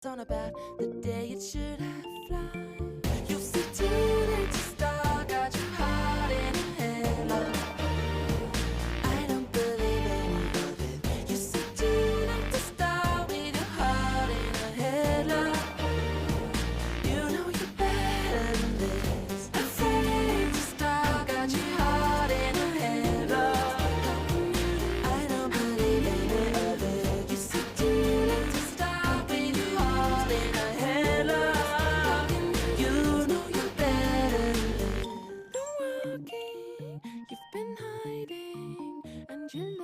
on about the day it should have fly. You'll see too late to start, got your heart in a headlock. I don't believe any of it. You see too late to start with your heart in a headlock. You know you're better than this. Afraid to start, got your heart in a headlock. I don't believe any of it. You see too late to start with your heart in a headlock. You know you're better than this. Been walking, you've been hiding, and you